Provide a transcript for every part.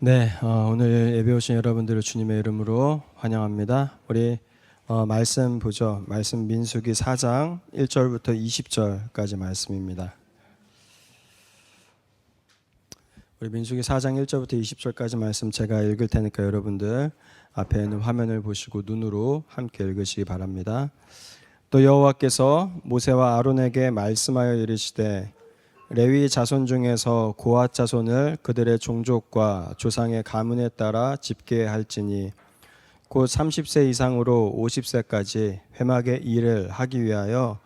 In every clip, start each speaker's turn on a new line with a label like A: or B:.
A: 네, 오늘 예배 오신 여러분들을 주님의 이름으로 환영합니다. 우리 말씀 보죠. 말씀 민수기 4장 1절부터 20절까지 말씀입니다. 우리 민수기 4장 1절부터 20절까지 말씀 제가 읽을 테니까 여러분들 앞에 있는 화면을 보시고 눈으로 함께 읽으시기 바랍니다. 또 여호와께서 모세와 아론에게 말씀하여 이르시되 레위 자손 중에서 고핫 자손을 그들의 종족과 조상의 가문에 따라 집계할지니 곧 30세 이상으로 50세까지 회막의 일을 하기 위하여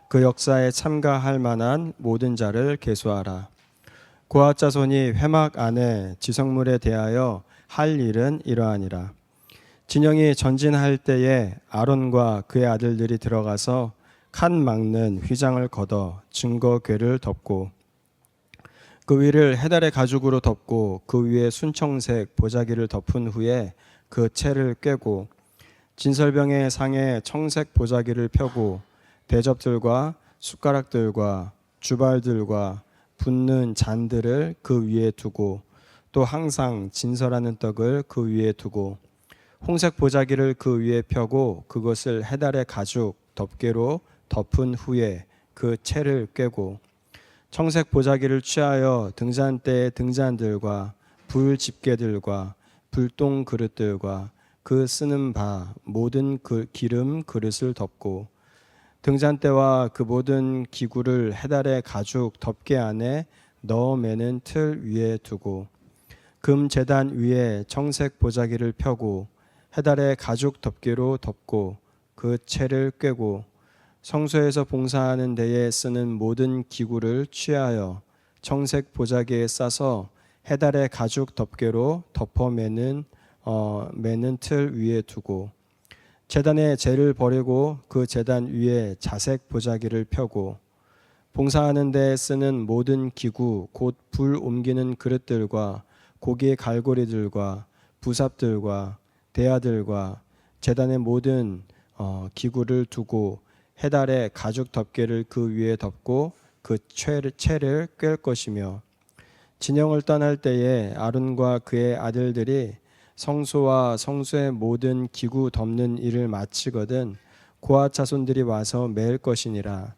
A: 그 역사에 참가할 만한 모든 자를 계수하라. 고핫 자손이 회막 안에 지성물에 대하여 할 일은 이러하니라. 진영이 전진할 때에 아론과 그의 아들들이 들어가서 칸 막는 휘장을 걷어 증거궤를 덮고 그 위를 해달의 가죽으로 덮고 그 위에 순청색 보자기를 덮은 후에 그 채를 꿰고 진설병의 상에 청색 보자기를 펴고 대접들과 숟가락들과 주발들과 붓는 잔들을 그 위에 두고 또 항상 진설하는 떡을 그 위에 두고 홍색 보자기를 그 위에 펴고 그것을 해달의 가죽 덮개로 덮은 후에 그 채를 꿰고 청색 보자기를 취하여 등잔대의 등잔들과 불 집게들과 불똥 그릇들과 그 쓰는 바 모든 그 기름 그릇을 덮고 등잔대와 그 모든 기구를 해달의 가죽 덮개 안에 넣어 매는 틀 위에 두고 금 제단 위에 청색 보자기를 펴고 해달의 가죽 덮개로 덮고 그 채를 꿰고 성소에서 봉사하는 데에 쓰는 모든 기구를 취하여 청색 보자기에 싸서 해달의 가죽 덮개로 덮어 매는 틀 위에 두고 제단에 재를 버리고 그 제단 위에 자색 보자기를 펴고 봉사하는 데에 쓰는 모든 기구 곧 불 옮기는 그릇들과 고기 갈고리들과 부삽들과 대야들과 제단의 모든 기구를 두고 해달의 가죽 덮개를 그 위에 덮고 그 채를 꿰 것이며 진영을 떠날 때에 아론과 그의 아들들이 성소와 성소의 모든 기구 덮는 일을 마치거든 고핫 자손들이 와서 매일 것이니라.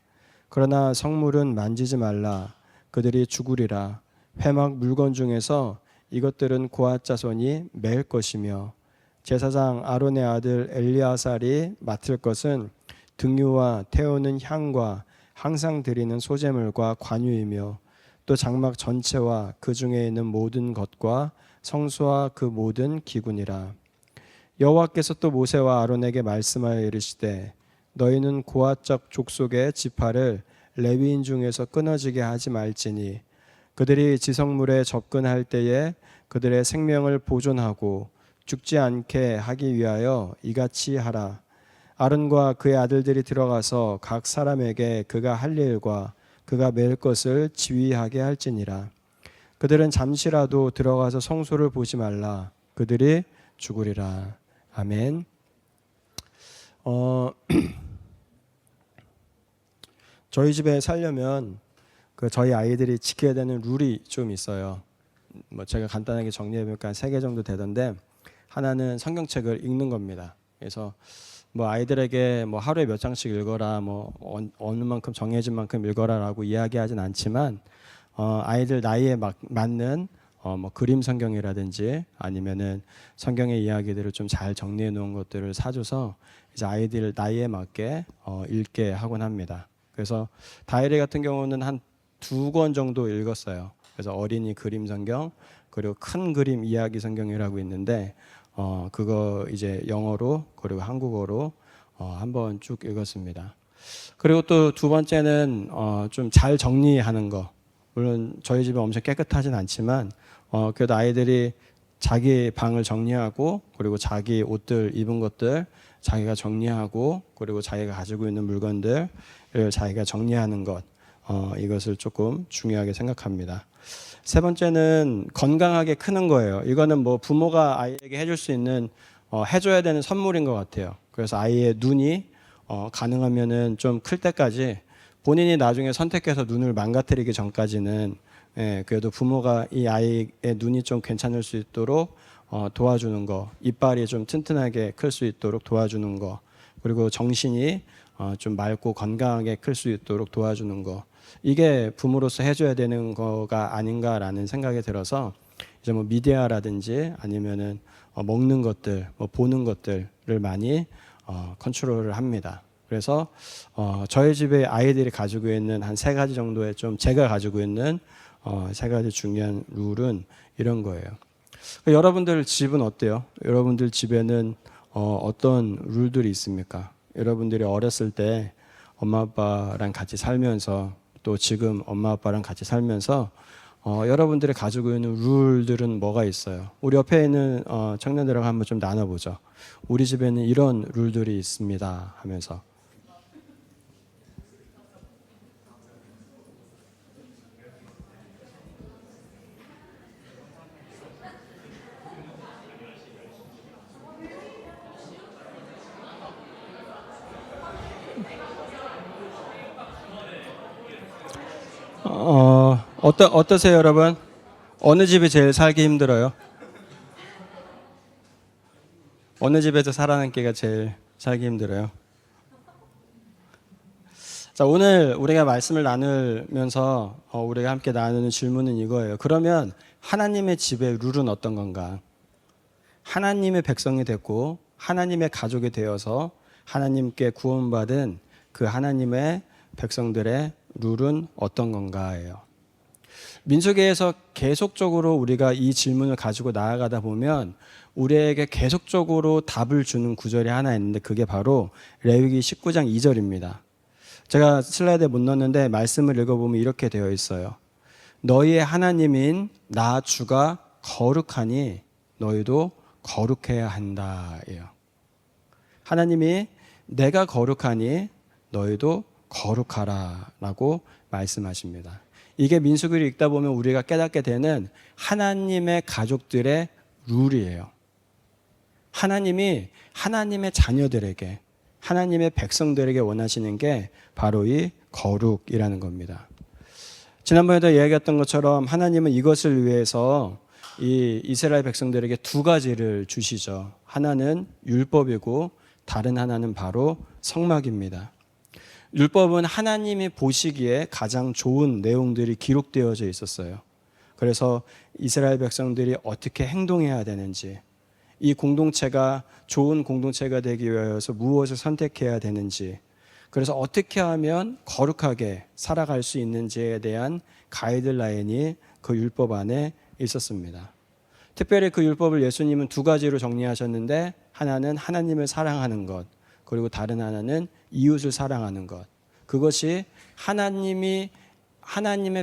A: 그러나 성물은 만지지 말라. 그들이 죽으리라. 회막 물건 중에서 이것들은 고핫 자손이 매일 것이며 제사장 아론의 아들 엘리아살이 맡을 것은 등유와 태우는 향과 항상 드리는 소제물과 관유이며 또 장막 전체와 그 중에 있는 모든 것과 성소와 그 모든 기구니라. 여호와께서 또 모세와 아론에게 말씀하여 이르시되 너희는 고핫적 족속의 지파를 레위인 중에서 끊어지게 하지 말지니 그들이 지성물에 접근할 때에 그들의 생명을 보존하고 죽지 않게 하기 위하여 이같이 하라. 아론과 그의 아들들이 들어가서 각 사람에게 그가 할 일과 그가 맬 것을 지휘하게 할지니라. 그들은 잠시라도 들어가서 성소를 보지 말라. 그들이 죽으리라. 아멘. 저희 집에 살려면 저희 아이들이 지켜야 되는 룰이 좀 있어요. 제가 간단하게 정리해보니까 3개 정도 되던데 하나는 성경책을 읽는 겁니다. 그래서 아이들에게 하루에 몇 장씩 읽어라, 어느 만큼 정해진 만큼 읽어라라고 이야기하진 않지만 아이들 나이에 맞는 그림 성경이라든지 아니면은 성경의 이야기들을 좀 잘 정리해 놓은 것들을 사줘서 이제 아이들 나이에 맞게 읽게 하곤 합니다. 그래서 다이리 같은 경우는 한 2권 정도 읽었어요. 그래서 어린이 그림 성경 그리고 큰 그림 이야기 성경이라고 있는데 그거 이제 영어로 그리고 한국어로 한번 쭉 읽었습니다. 그리고 또 2번째는 좀 잘 정리하는 거. 물론 저희 집은 엄청 깨끗하진 않지만 그래도 아이들이 자기 방을 정리하고 그리고 자기 옷들 입은 것들 자기가 정리하고 그리고 자기가 가지고 있는 물건들을 자기가 정리하는 것 이것을 조금 중요하게 생각합니다. 3번째는 건강하게 크는 거예요. 이거는 부모가 아이에게 해줄 수 있는 해줘야 되는 선물인 것 같아요. 그래서 아이의 눈이 가능하면은 좀 클 때까지 본인이 나중에 선택해서 눈을 망가뜨리기 전까지는 그래도 부모가 이 아이의 눈이 좀 괜찮을 수 있도록 도와주는 거, 이빨이 좀 튼튼하게 클 수 있도록 도와주는 거, 그리고 정신이 좀 맑고 건강하게 클 수 있도록 도와주는 거, 이게 부모로서 해줘야 되는 거가 아닌가라는 생각이 들어서 이제 뭐 미디어라든지 아니면은 먹는 것들, 뭐 보는 것들을 많이 컨트롤을 합니다. 그래서 저희 집에 아이들이 가지고 있는 한 3가지 정도의 좀 제가 가지고 있는 3가지 중요한 룰은 이런 거예요. 여러분들 집은 어때요? 여러분들 집에는 어떤 룰들이 있습니까? 여러분들이 어렸을 때 엄마 아빠랑 같이 살면서 또 지금 엄마 아빠랑 같이 살면서 여러분들이 가지고 있는 룰들은 뭐가 있어요? 우리 옆에 있는 청년들하고 한번 좀 나눠보죠. 우리 집에는 이런 룰들이 있습니다 하면서. 어떠세요, 여러분? 어느 집이 제일 살기 힘들어요? 어느 집에서 살아남기가 제일 살기 힘들어요? 자, 오늘 우리가 말씀을 나누면서 우리가 함께 나누는 질문은 이거예요. 그러면 하나님의 집의 룰은 어떤 건가? 하나님의 백성이 됐고 하나님의 가족이 되어서 하나님께 구원받은 그 하나님의 백성들의 룰은 어떤 건가예요. 민수기에서 계속적으로 우리가 이 질문을 가지고 나아가다 보면 우리에게 계속적으로 답을 주는 구절이 하나 있는데 그게 바로 레위기 19장 2절입니다. 제가 슬라이드에 못 넣었는데 말씀을 읽어보면 이렇게 되어 있어요. 너희의 하나님인 나 주가 거룩하니 너희도 거룩해야 한다예요. 하나님이 내가 거룩하니 너희도 거룩하라라고 말씀하십니다. 이게 민수기를 읽다 보면 우리가 깨닫게 되는 하나님의 가족들의 룰이에요. 하나님이 하나님의 자녀들에게, 하나님의 백성들에게 원하시는 게 바로 이 거룩이라는 겁니다. 지난번에도 이야기했던 것처럼 하나님은 이것을 위해서 이 이스라엘 백성들에게 2가지를 주시죠. 하나는 율법이고 다른 하나는 바로 성막입니다. 율법은 하나님이 보시기에 가장 좋은 내용들이 기록되어져 있었어요. 그래서 이스라엘 백성들이 어떻게 행동해야 되는지, 이 공동체가 좋은 공동체가 되기 위해서 무엇을 선택해야 되는지, 그래서 어떻게 하면 거룩하게 살아갈 수 있는지에 대한 가이드라인이 그 율법 안에 있었습니다. 특별히 그 율법을 예수님은 2가지로 정리하셨는데 하나는 하나님을 사랑하는 것, 그리고 다른 하나는 이웃을 사랑하는 것. 그것이 하나님의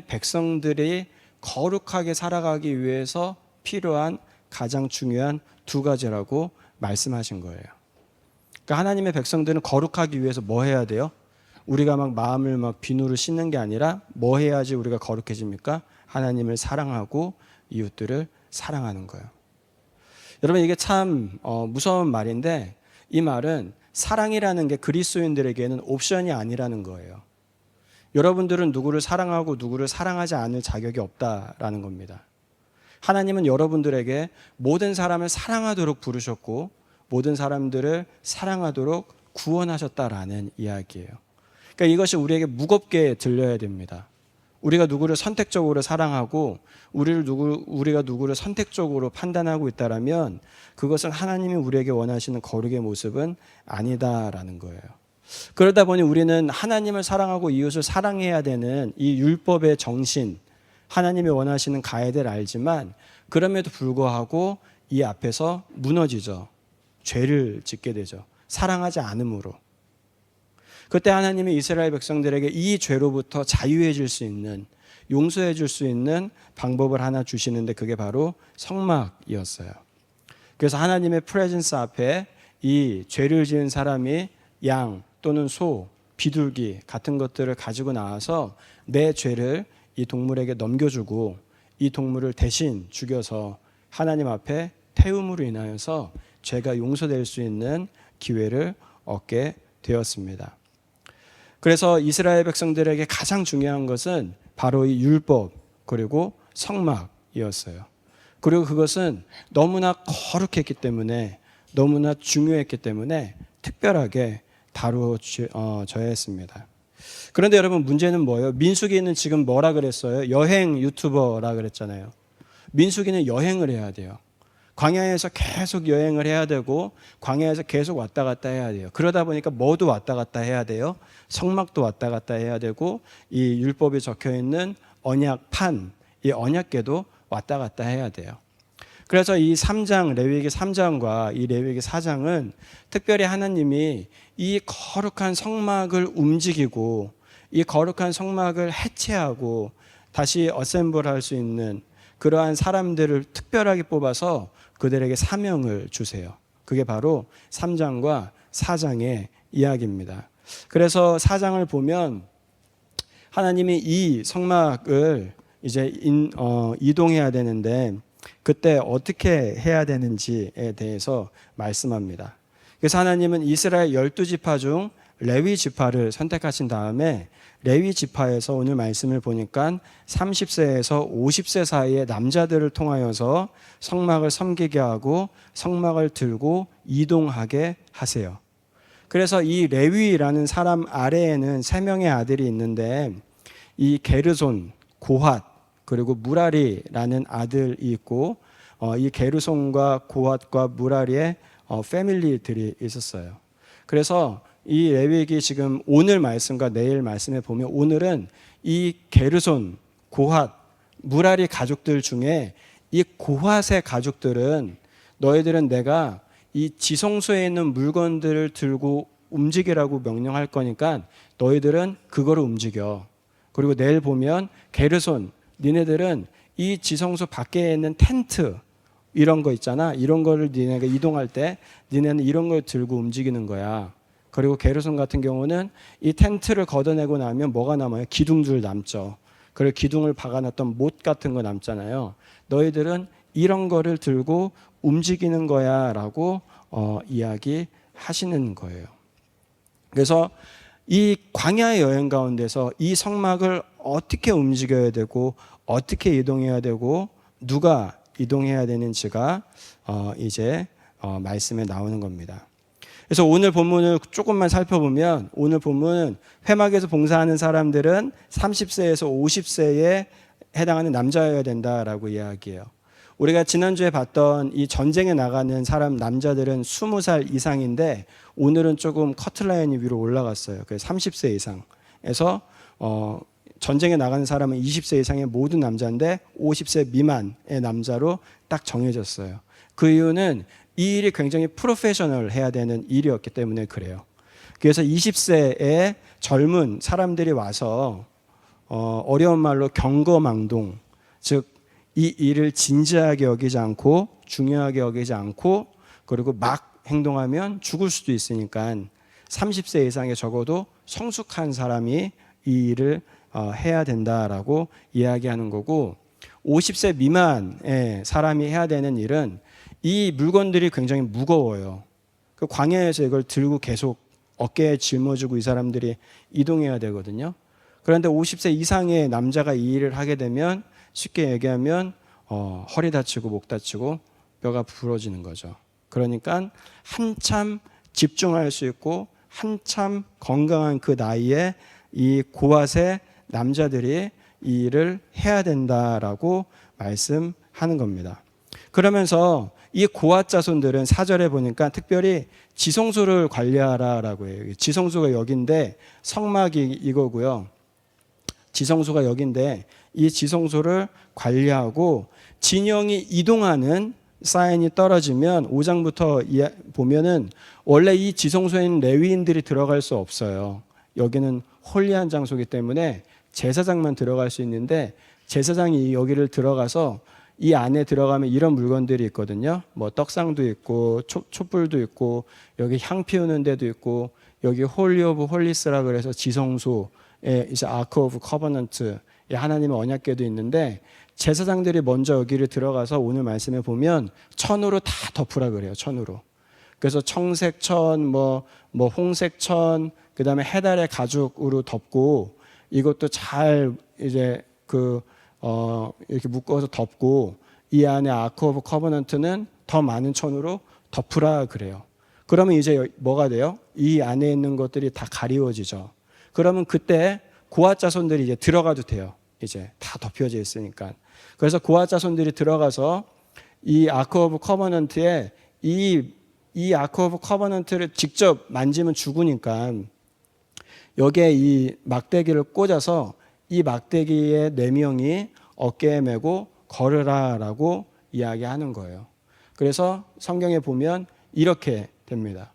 A: 백성들이 거룩하게 살아가기 위해서 필요한 가장 중요한 2가지라고 말씀하신 거예요. 그러니까 하나님의 백성들은 거룩하기 위해서 뭐 해야 돼요? 우리가 막 마음을 막 비누로 씻는 게 아니라 뭐 해야지 우리가 거룩해집니까? 하나님을 사랑하고 이웃들을 사랑하는 거예요. 여러분 이게 참 무서운 말인데 이 말은 사랑이라는 게 그리스도인들에게는 옵션이 아니라는 거예요. 여러분들은 누구를 사랑하고 누구를 사랑하지 않을 자격이 없다라는 겁니다. 하나님은 여러분들에게 모든 사람을 사랑하도록 부르셨고 모든 사람들을 사랑하도록 구원하셨다라는 이야기예요. 그러니까 이것이 우리에게 무겁게 들려야 됩니다. 우리가 누구를 선택적으로 사랑하고 우리가 누구를 선택적으로 판단하고 있다라면 그것은 하나님이 우리에게 원하시는 거룩의 모습은 아니다라는 거예요. 그러다 보니 우리는 하나님을 사랑하고 이웃을 사랑해야 되는 이 율법의 정신, 하나님이 원하시는 가이드를 알지만 그럼에도 불구하고 이 앞에서 무너지죠. 죄를 짓게 되죠. 사랑하지 않음으로. 그때 하나님이 이스라엘 백성들에게 이 죄로부터 자유해질 수 있는, 용서해줄 수 있는 방법을 하나 주시는데 그게 바로 성막이었어요. 그래서 하나님의 프레젠스 앞에 이 죄를 지은 사람이 양 또는 소, 비둘기 같은 것들을 가지고 나와서 내 죄를 이 동물에게 넘겨주고 이 동물을 대신 죽여서 하나님 앞에 태움으로 인하여서 죄가 용서될 수 있는 기회를 얻게 되었습니다. 그래서 이스라엘 백성들에게 가장 중요한 것은 바로 이 율법 그리고 성막이었어요. 그리고 그것은 너무나 거룩했기 때문에, 너무나 중요했기 때문에 특별하게 다루어져야 했습니다. 그런데 여러분, 문제는 뭐예요? 민수기는 지금 뭐라 그랬어요? 여행 유튜버라 그랬잖아요. 민수기는 여행을 해야 돼요. 광야에서 계속 여행을 해야 되고, 광야에서 계속 왔다 갔다 해야 돼요. 그러다 보니까 뭐도 왔다 갔다 해야 돼요. 성막도 왔다 갔다 해야 되고, 이 율법이 적혀 있는 언약판, 이 언약궤도 왔다 갔다 해야 돼요. 그래서 이 3장, 레위기 3장과 이 레위기 4장은 특별히 하나님이 이 거룩한 성막을 움직이고, 이 거룩한 성막을 해체하고 다시 어셈블 할 수 있는 그러한 사람들을 특별하게 뽑아서 그들에게 사명을 주세요. 그게 바로 3장과 4장의 이야기입니다. 그래서 4장을 보면 하나님이 이 성막을 이제 이동해야 되는데 그때 어떻게 해야 되는지에 대해서 말씀합니다. 그래서 하나님은 이스라엘 12지파 중 레위 지파를 선택하신 다음에 레위 지파에서 오늘 말씀을 보니까 30세에서 50세 사이의 남자들을 통하여서 성막을 섬기게 하고 성막을 들고 이동하게 하세요. 그래서 이 레위라는 사람 아래에는 3명의 아들이 있는데 이 게르손, 고핫, 그리고 무라리라는 아들이 있고 이 게르손과 고핫과 무라리의 패밀리들이 있었어요. 그래서 이 레위기 지금 오늘 말씀과 내일 말씀에 보면 오늘은 이 게르손, 고핫, 무라리 가족들 중에 이 고핫의 가족들은 너희들은 내가 이 지성소에 있는 물건들을 들고 움직이라고 명령할 거니까 너희들은 그거를 움직여. 그리고 내일 보면 게르손, 니네들은 이 지성소 밖에 있는 텐트 이런 거 있잖아. 이런 거를 니네가 이동할 때 니네는 이런 걸 들고 움직이는 거야. 그리고 게르손 같은 경우는 이 텐트를 걷어내고 나면 뭐가 남아요? 기둥들 남죠. 그리고 기둥을 박아놨던 못 같은 거 남잖아요. 너희들은 이런 거를 들고 움직이는 거야 라고 이야기하시는 거예요. 그래서 이 광야의 여행 가운데서 이 성막을 어떻게 움직여야 되고 어떻게 이동해야 되고 누가 이동해야 되는지가 이제 말씀에 나오는 겁니다. 그래서 오늘 본문을 조금만 살펴보면 오늘 본문은 회막에서 봉사하는 사람들은 30세에서 50세에 해당하는 남자여야 된다라고 이야기해요. 우리가 지난주에 봤던 이 전쟁에 나가는 사람 남자들은 20살 이상인데 오늘은 조금 커트라인이 위로 올라갔어요. 그래서 30세 이상에서 전쟁에 나가는 사람은 20세 이상의 모든 남자인데 50세 미만의 남자로 딱 정해졌어요. 그 이유는 이 일이 굉장히 프로페셔널 해야 되는 일이었기 때문에 그래요. 그래서 20세의 젊은 사람들이 와서 어려운 말로 경거망동, 즉 이 일을 진지하게 여기지 않고 중요하게 여기지 않고 그리고 막 행동하면 죽을 수도 있으니까 30세 이상의 적어도 성숙한 사람이 이 일을 해야 된다라고 이야기하는 거고 50세 미만의 사람이 해야 되는 일은 이 물건들이 굉장히 무거워요. 그 광야에서 이걸 들고 계속 어깨에 짊어지고 이 사람들이 이동해야 되거든요. 그런데 50세 이상의 남자가 이 일을 하게 되면 쉽게 얘기하면 허리 다치고 목 다치고 뼈가 부러지는 거죠. 그러니까 한참 집중할 수 있고 한참 건강한 그 나이에 이 고핫의 남자들이 이 일을 해야 된다라고 말씀하는 겁니다. 그러면서 이 고핫 자손들은 4절에 보니까 특별히 지성소를 관리하라라고 해요. 지성소가 여기인데 성막이 이거고요. 지성소가 여기인데 이 지성소를 관리하고 진영이 이동하는 사인이 떨어지면 5장부터 보면은 원래 이 지성소에 있는 레위인들이 들어갈 수 없어요. 여기는 홀리한 장소이기 때문에 제사장만 들어갈 수 있는데 제사장이 여기를 들어가서 이 안에 들어가면 이런 물건들이 있거든요. 뭐 떡상도 있고 촛불도 있고 여기 향 피우는 데도 있고 여기 홀리 오브 홀리스라 그래서 지성소에 이제 아크 오브 커버넌트 하나님의 언약궤도 있는데 제사장들이 먼저 여기를 들어가서 오늘 말씀에 보면 천으로 다 덮으라 그래요. 천으로. 그래서 청색천, 홍색천, 그다음에 해달의 가죽으로 덮고 이것도 잘 이제 이렇게 묶어서 덮고 이 안에 아크 오브 커버넌트는 더 많은 천으로 덮으라 그래요. 그러면 이제 뭐가 돼요? 이 안에 있는 것들이 다 가리워지죠. 그러면 그때 고아 자손들이 이제 들어가도 돼요. 이제 다 덮여져 있으니까. 그래서 고아 자손들이 들어가서 이 아크 오브 커버넌트에 이 아크 오브 커버넌트를 직접 만지면 죽으니까 여기에 이 막대기를 꽂아서 이 막대기의 4명이 어깨에 메고 걸으라라고 이야기하는 거예요. 그래서 성경에 보면 이렇게 됩니다.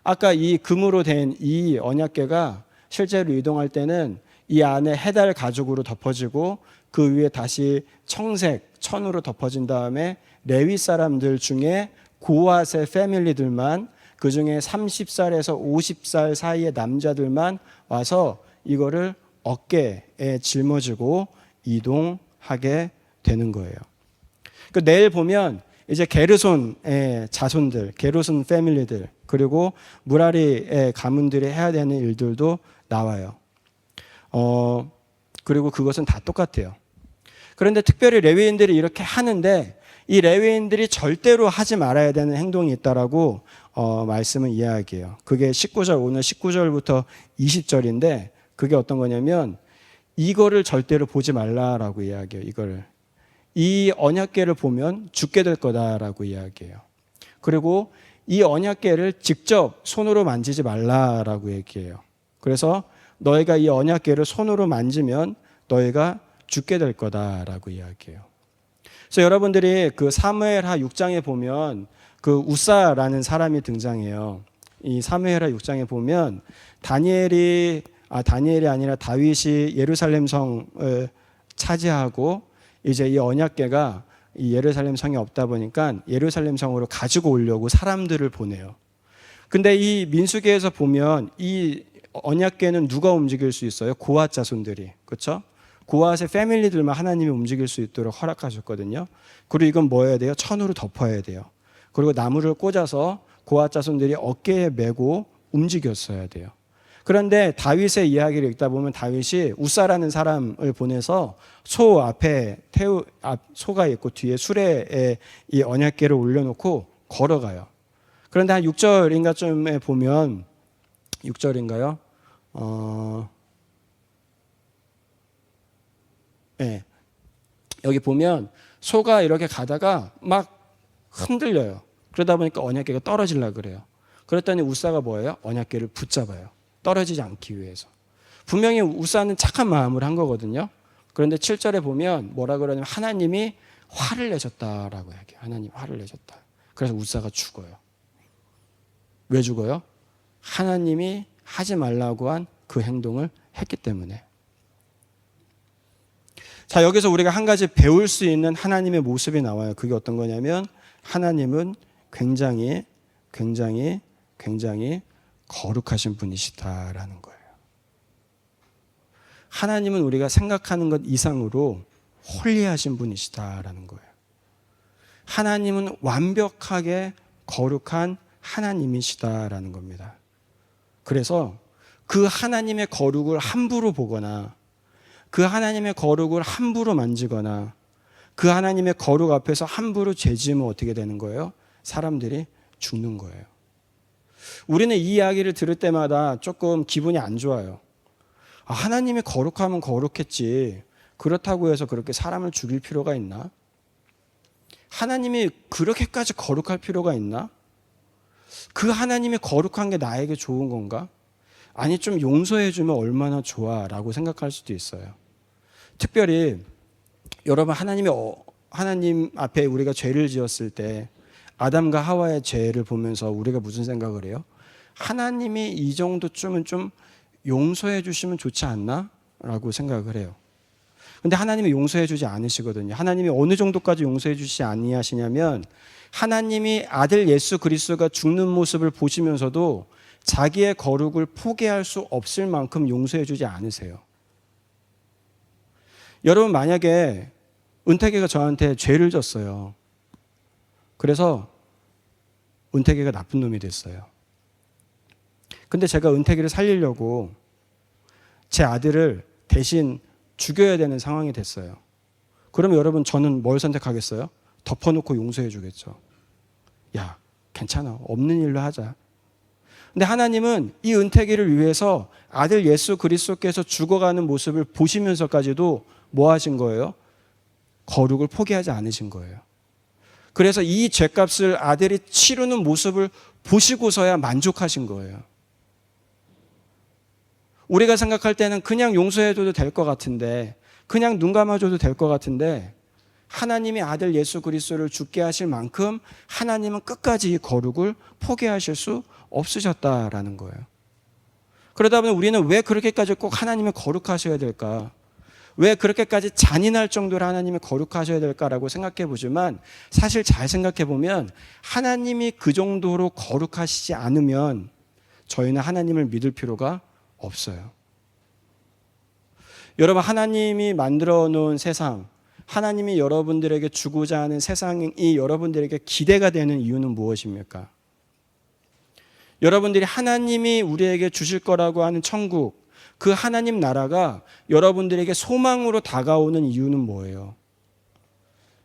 A: 아까 이 금으로 된 이 언약궤가 실제로 이동할 때는 이 안에 해달 가죽으로 덮어지고 그 위에 다시 청색 천으로 덮어진 다음에 레위 사람들 중에 고앗의 패밀리들만, 그 중에 30살에서 50살 사이의 남자들만 와서 이거를 어깨에 짊어지고 이동하게 되는 거예요. 내일 보면 이제 게르손의 자손들, 게르손 패밀리들, 그리고 무라리의 가문들이 해야 되는 일들도 나와요. 그리고 그것은 다 똑같아요. 그런데 특별히 레위인들이 이렇게 하는데 이 레위인들이 절대로 하지 말아야 되는 행동이 있다라고 말씀은 이야기해요. 그게 19절, 오늘 19절부터 20절인데 그게 어떤 거냐면 이거를 절대로 보지 말라라고 이야기해요. 이 언약궤를 보면 죽게 될 거다라고 이야기해요. 그리고 이 언약궤를 직접 손으로 만지지 말라라고 얘기해요. 그래서 너희가 이 언약궤를 손으로 만지면 너희가 죽게 될 거다라고 이야기해요. 그래서 여러분들이 그 사무엘하 6장에 보면 그 우사라는 사람이 등장해요. 이 사무엘하 6장에 보면 다니엘이 아니라 다윗이 예루살렘 성을 차지하고 이제 이 언약궤가 이 예루살렘 성이 없다 보니까 예루살렘 성으로 가지고 오려고 사람들을 보내요. 근데 이 민수기에서 보면 이 언약궤는 누가 움직일 수 있어요? 고앗 자손들이. 그렇죠? 고앗의 패밀리들만 하나님이 움직일 수 있도록 허락하셨거든요. 그리고 이건 뭐 해야 돼요? 천으로 덮어야 돼요. 그리고 나무를 꽂아서 고앗 자손들이 어깨에 메고 움직였어야 돼요. 그런데 다윗의 이야기를 읽다 보면 다윗이 우사라는 사람을 보내서 소 앞에 소가 있고 뒤에 수레에 이 언약궤를 올려놓고 걸어가요. 그런데 한 6절인가 쯤에 보면 6절인가요? 네. 여기 보면 소가 이렇게 가다가 막 흔들려요. 그러다 보니까 언약궤가 떨어지려고 그래요. 그랬더니 우사가 뭐예요? 언약궤를 붙잡아요. 떨어지지 않기 위해서. 분명히 우사는 착한 마음으로 한 거거든요. 그런데 7절에 보면 뭐라 그러냐면 하나님이 화를 내셨다라고 얘기해요. 하나님 화를 내셨다. 그래서 우사가 죽어요. 왜 죽어요? 하나님이 하지 말라고 한 그 행동을 했기 때문에. 자, 여기서 우리가 한 가지 배울 수 있는 하나님의 모습이 나와요. 그게 어떤 거냐면 하나님은 굉장히 거룩하신 분이시다라는 거예요. 하나님은 우리가 생각하는 것 이상으로 홀리하신 분이시다라는 거예요. 하나님은 완벽하게 거룩한 하나님이시다라는 겁니다. 그래서 그 하나님의 거룩을 함부로 보거나 그 하나님의 거룩을 함부로 만지거나 그 하나님의 거룩 앞에서 함부로 죄지으면 어떻게 되는 거예요? 사람들이 죽는 거예요. 우리는 이 이야기를 들을 때마다 조금 기분이 안 좋아요. 하나님이 거룩하면 거룩했지 그렇다고 해서 그렇게 사람을 죽일 필요가 있나? 하나님이 그렇게까지 거룩할 필요가 있나? 그 하나님이 거룩한 게 나에게 좋은 건가? 아니 좀 용서해 주면 얼마나 좋아 라고 생각할 수도 있어요. 특별히 여러분 하나님 앞에 우리가 죄를 지었을 때 아담과 하와의 죄를 보면서 우리가 무슨 생각을 해요? 하나님이 이 정도쯤은 좀 용서해 주시면 좋지 않나? 라고 생각을 해요. 근데 하나님이 용서해 주지 않으시거든요. 하나님이 어느 정도까지 용서해 주시지 아니하시냐면 하나님이 아들 예수 그리스도가 죽는 모습을 보시면서도 자기의 거룩을 포기할 수 없을 만큼 용서해 주지 않으세요. 여러분 만약에 은택이가 저한테 죄를 졌어요. 그래서 은퇴기가 나쁜 놈이 됐어요. 근데 제가 은퇴기를 살리려고 제 아들을 대신 죽여야 되는 상황이 됐어요. 그러면 여러분 저는 뭘 선택하겠어요? 덮어놓고 용서해 주겠죠. 야, 괜찮아. 없는 일로 하자. 근데 하나님은 이 은퇴기를 위해서 아들 예수 그리스도께서 죽어가는 모습을 보시면서까지도 뭐 하신 거예요? 거룩을 포기하지 않으신 거예요. 그래서 이 죄값을 아들이 치르는 모습을 보시고서야 만족하신 거예요. 우리가 생각할 때는 그냥 용서해줘도 될 것 같은데, 그냥 눈 감아줘도 될 것 같은데, 하나님이 아들 예수 그리스도를 죽게 하실 만큼 하나님은 끝까지 이 거룩을 포기하실 수 없으셨다라는 거예요. 그러다 보니 우리는 왜 그렇게까지 꼭 하나님을 거룩하셔야 될까? 왜 그렇게까지 잔인할 정도로 하나님이 거룩하셔야 될까라고 생각해 보지만, 사실 잘 생각해 보면 하나님이 그 정도로 거룩하시지 않으면 저희는 하나님을 믿을 필요가 없어요. 여러분, 하나님이 만들어 놓은 세상, 하나님이 여러분들에게 주고자 하는 세상이 여러분들에게 기대가 되는 이유는 무엇입니까? 여러분들이 하나님이 우리에게 주실 거라고 하는 천국, 그 하나님 나라가 여러분들에게 소망으로 다가오는 이유는 뭐예요?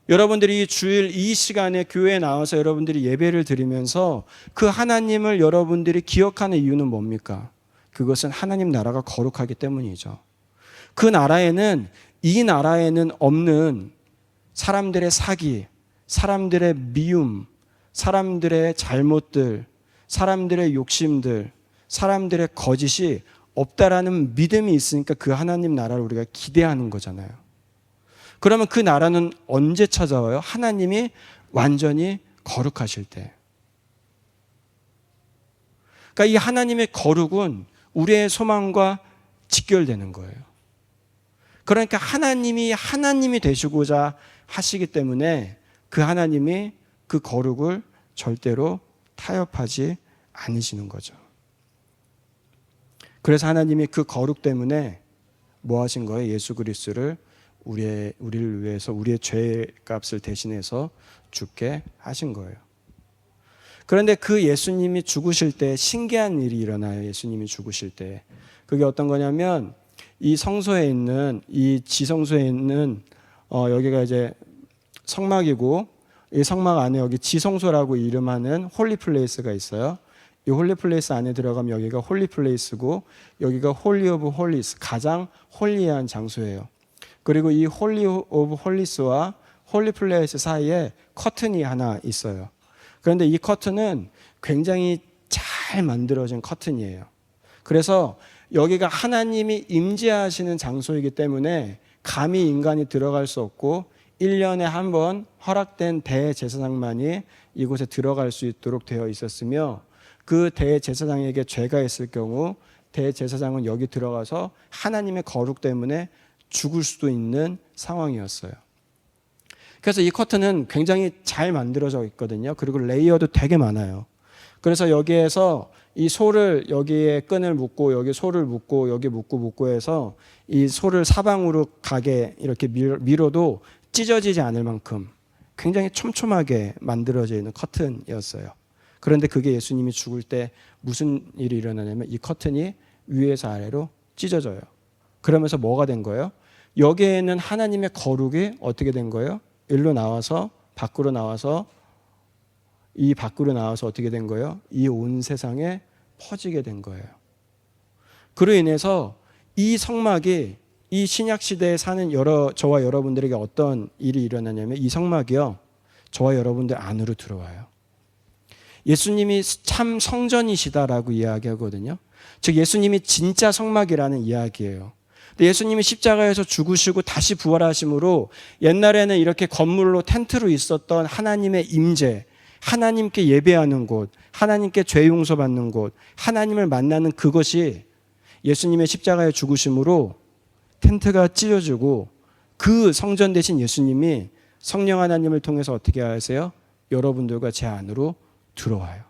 A: 여러분들이 주일 이 시간에 교회에 나와서 여러분들이 예배를 드리면서 그 하나님을 여러분들이 기억하는 이유는 뭡니까? 그것은 하나님 나라가 거룩하기 때문이죠. 그 나라에는, 이 나라에는 없는 사람들의 사기, 사람들의 미움, 사람들의 잘못들, 사람들의 욕심들, 사람들의 거짓이 없다라는 믿음이 있으니까 그 하나님 나라를 우리가 기대하는 거잖아요. 그러면 그 나라는 언제 찾아와요? 하나님이 완전히 거룩하실 때. 그러니까 이 하나님의 거룩은 우리의 소망과 직결되는 거예요. 그러니까 하나님이 되시고자 하시기 때문에 그 하나님이 그 거룩을 절대로 타협하지 않으시는 거죠. 그래서 하나님이 그 거룩 때문에 뭐 하신 거예요? 예수 그리스도를 우리를 위해서 우리의 죄값을 대신해서 죽게 하신 거예요. 그런데 그 예수님이 죽으실 때 신기한 일이 일어나요. 예수님이 죽으실 때. 그게 어떤 거냐면 이 성소에 있는, 이 지성소에 있는 여기가 이제 성막이고, 이 성막 안에 여기 지성소라고 이름하는 홀리플레이스가 있어요. 이 홀리플레이스 안에 들어가면 여기가 홀리플레이스고, 여기가 홀리 오브 홀리스, 가장 홀리한 장소예요. 그리고 이 홀리 오브 홀리스와 홀리플레이스 사이에 커튼이 하나 있어요. 그런데 이 커튼은 굉장히 잘 만들어진 커튼이에요. 그래서 여기가 하나님이 임재하시는 장소이기 때문에 감히 인간이 들어갈 수 없고 1년에 한 번 허락된 대제사장만이 이곳에 들어갈 수 있도록 되어 있었으며, 그 대제사장에게 죄가 있을 경우 대제사장은 여기 들어가서 하나님의 거룩 때문에 죽을 수도 있는 상황이었어요. 그래서 이 커튼은 굉장히 잘 만들어져 있거든요. 그리고 레이어도 되게 많아요. 그래서 여기에서 이 소를 여기에 끈을 묶고, 여기 소를 묶고, 여기 묶고 해서 이 소를 사방으로 가게 이렇게 밀어도 찢어지지 않을 만큼 굉장히 촘촘하게 만들어져 있는 커튼이었어요. 그런데 그게 예수님이 죽을 때 무슨 일이 일어나냐면 이 커튼이 위에서 아래로 찢어져요. 그러면서 뭐가 된 거예요? 여기에는 하나님의 거룩이 어떻게 된 거예요? 밖으로 나와서 이 밖으로 나와서 어떻게 된 거예요? 이 온 세상에 퍼지게 된 거예요. 그로 인해서 이 성막이 이 신약 시대에 사는 저와 여러분들에게 어떤 일이 일어나냐면 이 성막이요, 저와 여러분들 안으로 들어와요. 예수님이 참 성전이시다라고 이야기하거든요. 즉 예수님이 진짜 성막이라는 이야기예요. 예수님이 십자가에서 죽으시고 다시 부활하심으로 옛날에는 이렇게 건물로 텐트로 있었던 하나님의 임재, 하나님께 예배하는 곳, 하나님께 죄 용서받는 곳, 하나님을 만나는 그것이 예수님의 십자가의 죽으심으로 텐트가 찢어지고, 그 성전 대신 예수님이 성령 하나님을 통해서 어떻게 하세요? 여러분들과 제 안으로 들어와요.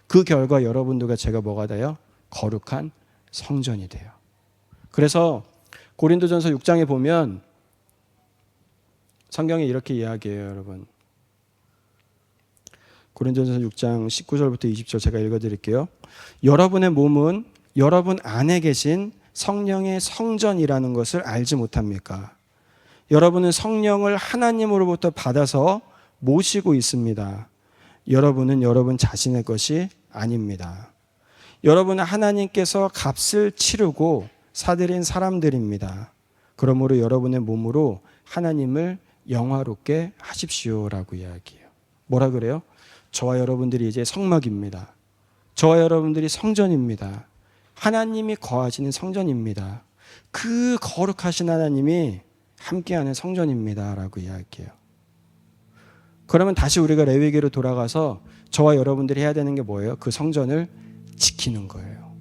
A: 그 결과 여러분들과 제가 뭐가 돼요? 거룩한 성전이 돼요. 그래서 고린도전서 6장에 보면 성경에 이렇게 이야기해요, 여러분. 고린도전서 6장 19절부터 20절 제가 읽어드릴게요. 여러분의 몸은 여러분 안에 계신 성령의 성전이라는 것을 알지 못합니까? 여러분은 성령을 하나님으로부터 받아서 모시고 있습니다. 여러분은 여러분 자신의 것이 아닙니다. 여러분은 하나님께서 값을 치르고 사들인 사람들입니다. 그러므로 여러분의 몸으로 하나님을 영화롭게 하십시오라고 이야기해요. 뭐라 그래요? 저와 여러분들이 이제 성막입니다. 저와 여러분들이 성전입니다. 하나님이 거하시는 성전입니다. 그 거룩하신 하나님이 함께하는 성전입니다 라고 이야기해요. 그러면 다시 우리가 레위기로 돌아가서 저와 여러분들이 해야 되는 게 뭐예요? 그 성전을 지키는 거예요.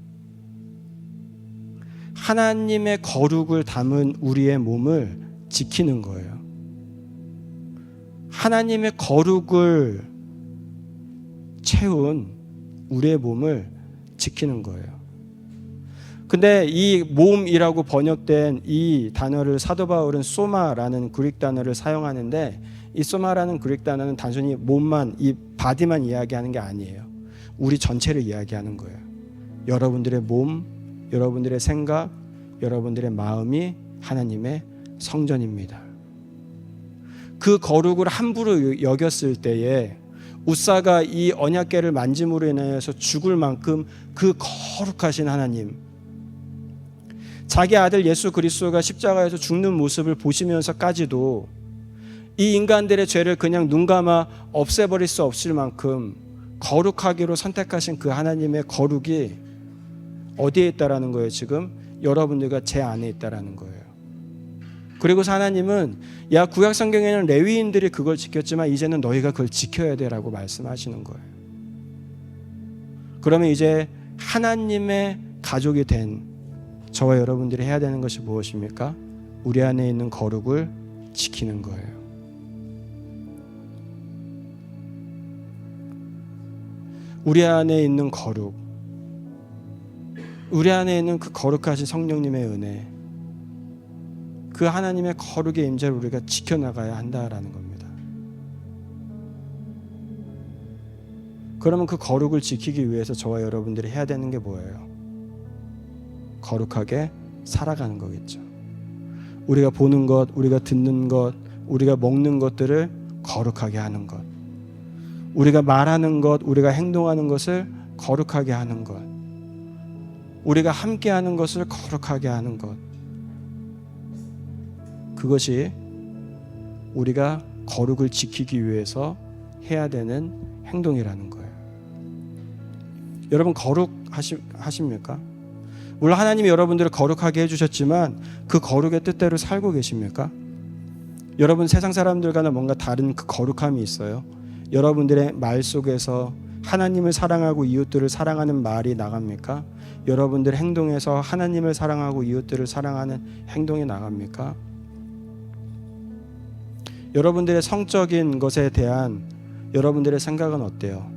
A: 하나님의 거룩을 담은 우리의 몸을 지키는 거예요. 하나님의 거룩을 채운 우리의 몸을 지키는 거예요. 근데 이 몸이라고 번역된 이 단어를 사도 바울은 소마라는 그릭 단어를 사용하는데, 이 소마라는 그릭 단어는 단순히 몸만, 이 바디만 이야기하는 게 아니에요. 우리 전체를 이야기하는 거예요. 여러분들의 몸, 여러분들의 생각, 여러분들의 마음이 하나님의 성전입니다. 그 거룩을 함부로 여겼을 때에 우사가 이 언약궤를 만짐으로 인해서 죽을 만큼 그 거룩하신 하나님, 자기 아들 예수 그리스도가 십자가에서 죽는 모습을 보시면서까지도 이 인간들의 죄를 그냥 눈 감아 없애버릴 수 없을 만큼 거룩하기로 선택하신 그 하나님의 거룩이 어디에 있다라는 거예요? 지금 여러분들과 제 안에 있다라는 거예요. 그리고 하나님은 야, 구약 성경에는 레위인들이 그걸 지켰지만 이제는 너희가 그걸 지켜야 돼라고 말씀하시는 거예요. 그러면 이제 하나님의 가족이 된 저와 여러분들이 해야 되는 것이 무엇입니까? 우리 안에 있는 거룩을 지키는 거예요. 우리 안에 있는 거룩, 우리 안에 있는 그 거룩하신 성령님의 은혜, 그 하나님의 거룩의 임재를 우리가 지켜나가야 한다라는 겁니다. 그러면 그 거룩을 지키기 위해서 저와 여러분들이 해야 되는 게 뭐예요? 거룩하게 살아가는 거겠죠. 우리가 보는 것, 우리가 듣는 것, 우리가 먹는 것들을 거룩하게 하는 것, 우리가 말하는 것, 우리가 행동하는 것을 거룩하게 하는 것, 우리가 함께하는 것을 거룩하게 하는 것, 그것이 우리가 거룩을 지키기 위해서 해야 되는 행동이라는 거예요. 여러분 거룩하십니까? 물론 하나님이 여러분들을 거룩하게 해주셨지만 그 거룩의 뜻대로 살고 계십니까? 여러분 세상 사람들과는 뭔가 다른 그 거룩함이 있어요. 여러분들의 말 속에서 하나님을 사랑하고 이웃들을 사랑하는 말이 나갑니까? 여러분들의 행동에서 하나님을 사랑하고 이웃들을 사랑하는 행동이 나갑니까? 여러분들의 성적인 것에 대한 여러분들의 생각은 어때요?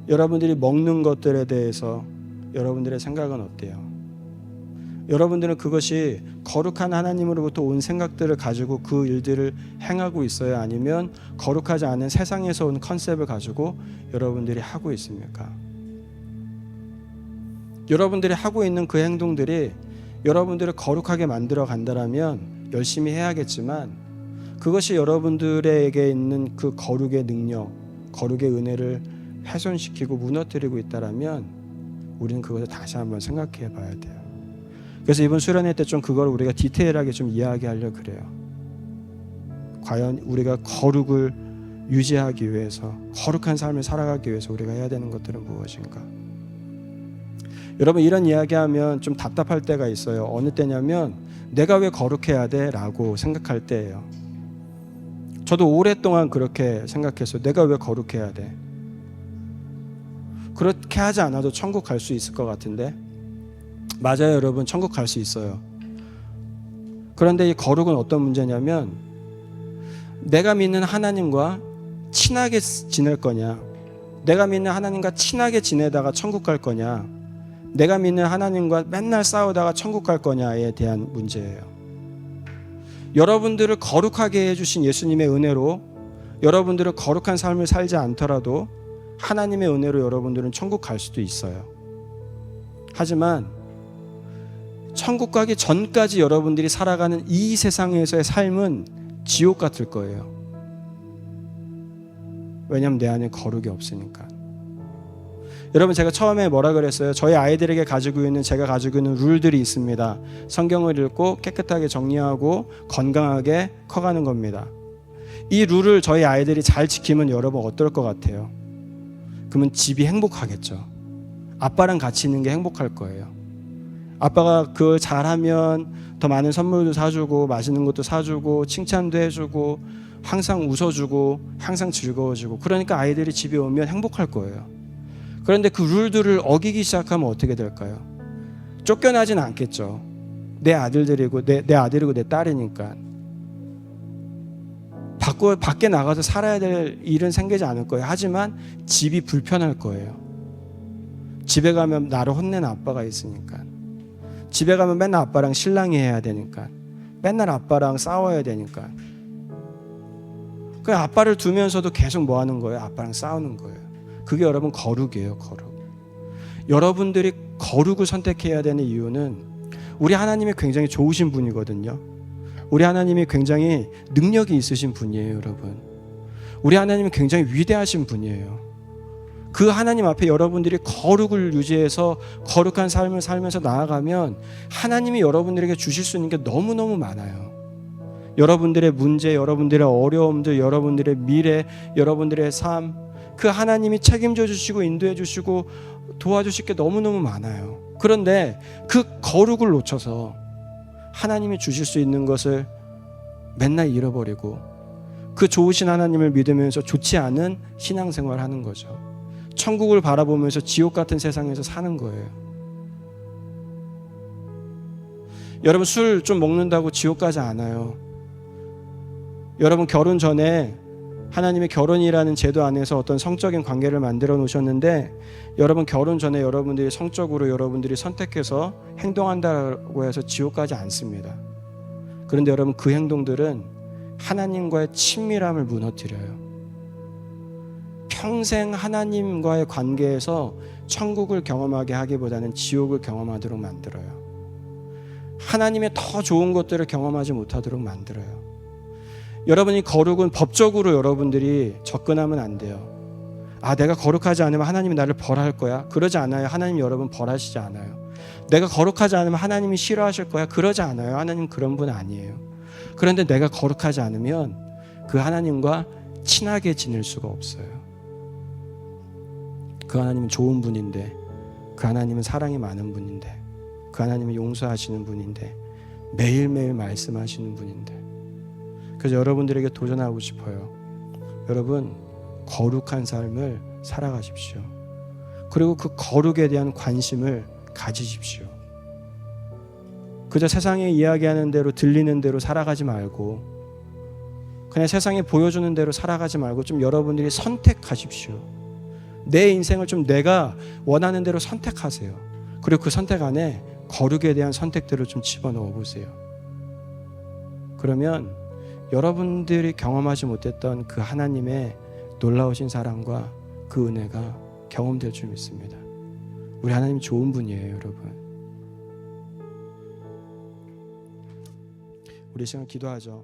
A: 여러분들이 먹는 것들에 대해서 여러분들의 생각은 어때요? 여러분들은 그것이 거룩한 하나님으로부터 온 생각들을 가지고 그 일들을 행하고 있어요? 아니면 거룩하지 않은 세상에서 온 컨셉을 가지고 여러분들이 하고 있습니까? 여러분들이 하고 있는 그 행동들이 여러분들을 거룩하게 만들어 간다면 열심히 해야겠지만, 그것이 여러분들에게 있는 그 거룩의 능력, 거룩의 은혜를 훼손시키고 무너뜨리고 있다라면 우리는 그것을 다시 한번 생각해 봐야 돼요. 그래서 이번 수련회 때 좀 그걸 우리가 디테일하게 좀 이야기하려고 그래요. 과연 우리가 거룩을 유지하기 위해서, 거룩한 삶을 살아가기 위해서 우리가 해야 되는 것들은 무엇인가? 여러분 이런 이야기하면 좀 답답할 때가 있어요. 어느 때냐면 내가 왜 거룩해야 돼? 라고 생각할 때예요. 저도 오랫동안 그렇게 생각했어요. 내가 왜 거룩해야 돼? 그렇게 하지 않아도 천국 갈 수 있을 것 같은데. 맞아요 여러분, 천국 갈 수 있어요. 그런데 이 거룩은 어떤 문제냐면, 내가 믿는 하나님과 친하게 지낼 거냐, 내가 믿는 하나님과 친하게 지내다가 천국 갈 거냐, 내가 믿는 하나님과 맨날 싸우다가 천국 갈 거냐에 대한 문제예요. 여러분들을 거룩하게 해주신 예수님의 은혜로 여러분들은 거룩한 삶을 살지 않더라도 하나님의 은혜로 여러분들은 천국 갈 수도 있어요. 하지만 천국 가기 전까지 여러분들이 살아가는 이 세상에서의 삶은 지옥 같을 거예요. 왜냐하면 내 안에 거룩이 없으니까. 여러분, 제가 처음에 뭐라 그랬어요? 저희 아이들에게 제가 가지고 있는 룰들이 있습니다. 성경을 읽고 깨끗하게 정리하고 건강하게 커가는 겁니다. 이 룰을 저희 아이들이 잘 지키면 여러분 어떨 것 같아요? 그러면 집이 행복하겠죠. 아빠랑 같이 있는 게 행복할 거예요. 아빠가 그 잘하면 더 많은 선물도 사주고 맛있는 것도 사주고 칭찬도 해주고 항상 웃어주고 항상 즐거워지고, 그러니까 아이들이 집에 오면 행복할 거예요. 그런데 그 룰들을 어기기 시작하면 어떻게 될까요? 쫓겨나진 않겠죠. 내 아들들이고 내 아들이고 내 딸이니까. 밖에 나가서 살아야 될 일은 생기지 않을 거예요. 하지만 집이 불편할 거예요. 집에 가면 나를 혼내는 아빠가 있으니까. 집에 가면 맨날 아빠랑 실랑이 해야 되니까. 맨날 아빠랑 싸워야 되니까. 그 아빠를 두면서도 계속 뭐 하는 거예요? 아빠랑 싸우는 거예요. 그게 여러분 거룩이에요. 거룩. 여러분들이 거룩을 선택해야 되는 이유는 우리 하나님이 굉장히 좋으신 분이거든요. 우리 하나님이 굉장히 능력이 있으신 분이에요. 여러분, 우리 하나님이 굉장히 위대하신 분이에요. 그 하나님 앞에 여러분들이 거룩을 유지해서 거룩한 삶을 살면서 나아가면 하나님이 여러분들에게 주실 수 있는 게 너무너무 많아요. 여러분들의 문제, 여러분들의 어려움들, 여러분들의 미래, 여러분들의 삶, 그 하나님이 책임져 주시고 인도해 주시고 도와주실 게 너무너무 많아요. 그런데 그 거룩을 놓쳐서 하나님이 주실 수 있는 것을 맨날 잃어버리고 그 좋으신 하나님을 믿으면서 좋지 않은 신앙생활을 하는 거죠. 천국을 바라보면서 지옥 같은 세상에서 사는 거예요. 여러분, 술 좀 먹는다고 지옥 가지 않아요. 여러분, 결혼 전에 하나님의 결혼이라는 제도 안에서 어떤 성적인 관계를 만들어 놓으셨는데, 여러분 결혼 전에 여러분들이 성적으로 여러분들이 선택해서 행동한다고 해서 지옥 가지 않습니다. 그런데 여러분, 그 행동들은 하나님과의 친밀함을 무너뜨려요. 평생 하나님과의 관계에서 천국을 경험하게 하기보다는 지옥을 경험하도록 만들어요. 하나님의 더 좋은 것들을 경험하지 못하도록 만들어요. 여러분이 거룩은 법적으로 여러분들이 접근하면 안 돼요. 내가 거룩하지 않으면 하나님이 나를 벌할 거야. 그러지 않아요. 하나님 여러분 벌하시지 않아요. 내가 거룩하지 않으면 하나님이 싫어하실 거야. 그러지 않아요. 하나님 그런 분 아니에요. 그런데 내가 거룩하지 않으면 그 하나님과 친하게 지낼 수가 없어요. 그 하나님은 좋은 분인데, 그 하나님은 사랑이 많은 분인데, 그 하나님은 용서하시는 분인데, 매일매일 말씀하시는 분인데. 그래서 여러분들에게 도전하고 싶어요. 여러분, 거룩한 삶을 살아가십시오. 그리고 그 거룩에 대한 관심을 가지십시오. 그저 세상에 이야기하는 대로 들리는 대로 살아가지 말고, 그냥 세상에 보여주는 대로 살아가지 말고 좀 여러분들이 선택하십시오. 내 인생을 좀 내가 원하는 대로 선택하세요. 그리고 그 선택 안에 거룩에 대한 선택들을 좀 집어넣어 보세요. 그러면 여러분들이 경험하지 못했던 그 하나님의 놀라우신 사랑과 그 은혜가 경험될 줄 믿습니다. 우리 하나님 좋은 분이에요, 여러분. 우리 시간 기도하죠.